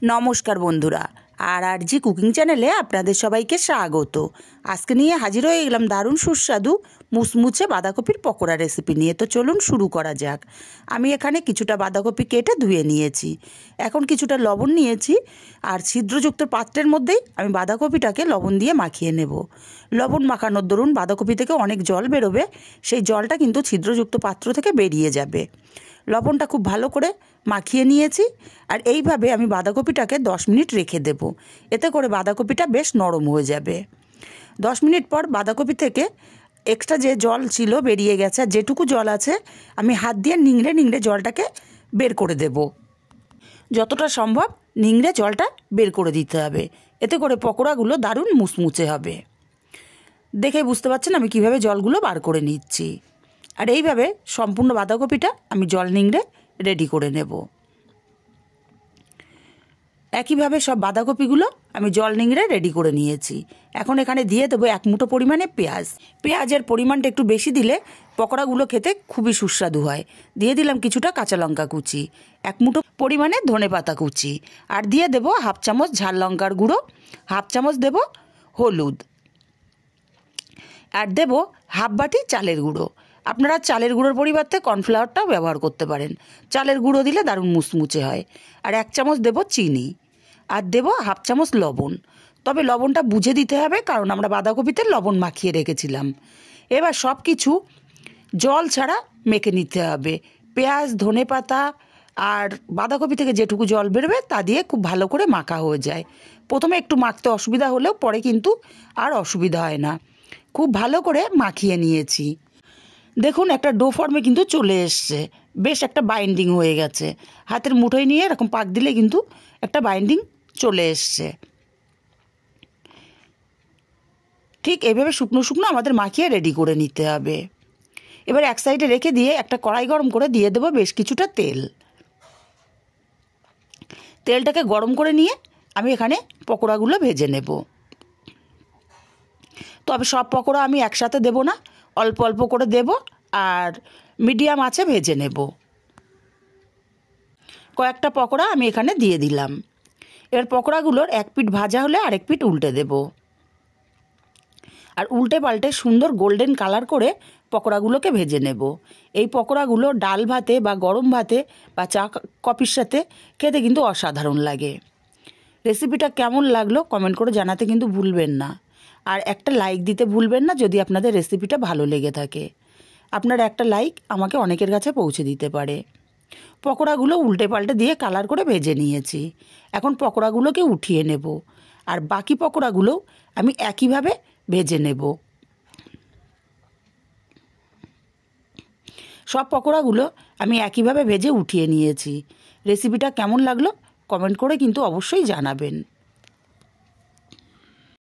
নমস্কার বন্ধুরা, আর জি কুকিং চ্যানেলে আপনাদের সবাইকে স্বাগত। আজকে নিয়ে হাজির হয়ে গেলাম দারুণ সুস্বাদু মুচমুচে বাঁধাকপির পকোড়া রেসিপি নিয়ে। তো চলুন শুরু করা যাক। আমি এখানে কিছুটা বাঁধাকপি কেটে ধুয়ে নিয়েছি। এখন কিছুটা লবণ নিয়েছি, আর ছিদ্রযুক্ত পাত্রের মধ্যেই আমি বাঁধাকপিটাকে লবণ দিয়ে মাখিয়ে নেব। লবণ মাখানোর দরুন বাঁধাকপি থেকে অনেক জল বেরোবে, সেই জলটা কিন্তু ছিদ্রযুক্ত পাত্র থেকে বেরিয়ে যাবে। লবণটা খুব ভালো করে মাখিয়ে নিয়েছি, আর এইভাবে আমি বাঁধাকপিটাকে 10 মিনিট রেখে দেব। এতে করে বাঁধাকপিটা বেশ নরম হয়ে যাবে। 10 মিনিট পর বাঁধাকপি থেকে এক্সট্রা যে জল ছিল বেরিয়ে গেছে, আর যেটুকু জল আছে আমি হাত দিয়ে নিংড়ে নিংড়ে জলটাকে বের করে দেব। যতটা সম্ভব নিংড়ে জলটা বের করে দিতে হবে, এতে করে পকোড়াগুলো দারুণ মুচমুচে হবে। দেখে বুঝতে পারছেন আমি কিভাবে জলগুলো বার করে নিচ্ছি। আর এইভাবে সম্পূর্ণ বাঁধাকপিটা আমি জল নিংড়ে রেডি করে নেব। একইভাবে সব বাঁধাকপিগুলো আমি জল নিংড়ে রেডি করে নিয়েছি। এখন এখানে দিয়ে দেবো 1 মুঠো পরিমাণে পেঁয়াজ। পেঁয়াজের পরিমাণটা একটু বেশি দিলে পকোড়াগুলো খেতে খুবই সুস্বাদু হয়। দিয়ে দিলাম কিছুটা কাঁচা লঙ্কা কুচি, 1 মুঠো পরিমাণে ধনেপাতা কুচি, আর দিয়ে দেবো 1/2 চামচ ঝাল লঙ্কার গুঁড়ো, 1/2 চামচ দেবো হলুদ, আর দেবো 1/2 বাটি চালের গুঁড়ো। আপনারা চালের গুঁড়োর পরিবর্তে কর্নফ্লাওয়ারটাও ব্যবহার করতে পারেন। চালের গুঁড়ো দিলে দারুণ মুচমুচে হয়। আর 1 চামচ দেবো চিনি, আর দেবো 1/2 চামচ লবণ। তবে লবণটা বুঝে দিতে হবে, কারণ আমরা বাঁধাকপিতে লবণ মাখিয়ে রেখেছিলাম। এবার সব কিছু জল ছাড়া মেখে নিতে হবে। পেঁয়াজ, ধনেপাতা আর বাঁধাকপি থেকে যেটুকু জল বেরোবে তা দিয়ে খুব ভালো করে মাখা হয়ে যায়। প্রথমে একটু মাখতে অসুবিধা হলেও পরে কিন্তু আর অসুবিধা হয় না। খুব ভালো করে মাখিয়ে নিয়েছি। দেখুন একটা ডো ফর্মে কিন্তু চলে এসছে, বেশ একটা বাইন্ডিং হয়ে গেছে। হাতের মুঠোয় নিয়ে এরকম পাক দিলে কিন্তু একটা বাইন্ডিং চলে এসছে। ঠিক এইভাবে শুকনো শুকনো আমাদের মাখিয়ে রেডি করে নিতে হবে। এবার এক সাইডে রেখে দিয়ে একটা কড়াই গরম করে দিয়ে দেবো বেশ কিছুটা তেল। তেলটাকে গরম করে নিয়ে আমি এখানে পকোড়াগুলো ভেজে নেব। তবে সব পকোড়া আমি একসাথে দেব না, অল্প অল্প করে দেব, আর মিডিয়াম আঁচে ভেজে নেব। কয়েকটা পকোড়া আমি এখানে দিয়ে দিলাম। এবার পকোড়াগুলোর এক পিঠ ভাজা হলে আরেক পিঠ উল্টে দেব, আর উল্টে পাল্টে সুন্দর গোল্ডেন কালার করে পকোড়াগুলোকে ভেজে নেব। এই পকোড়াগুলো ডাল ভাতে বা গরম ভাতে বা চা কফির সাথে খেতে কিন্তু অসাধারণ লাগে। রেসিপিটা কেমন লাগলো কমেন্ট করে জানাতে কিন্তু ভুলবেন না, আর একটা লাইক দিতে ভুলবেন না যদি আপনাদের রেসিপিটা ভালো লেগে থাকে। আপনার একটা লাইক আমাকে অনেকের কাছে পৌঁছে দিতে পারে। পকোড়াগুলো উল্টে পাল্টে দিয়ে কালার করে ভেজে নিয়েছি। এখন পকোড়াগুলোকে উঠিয়ে নেব, আর বাকি পকোড়াগুলো আমি একইভাবে ভেজে নেব। সব পকোড়াগুলো আমি একইভাবে ভেজে উঠিয়ে নিয়েছি। রেসিপিটা কেমন লাগলো কমেন্ট করে কিন্তু অবশ্যই জানাবেন।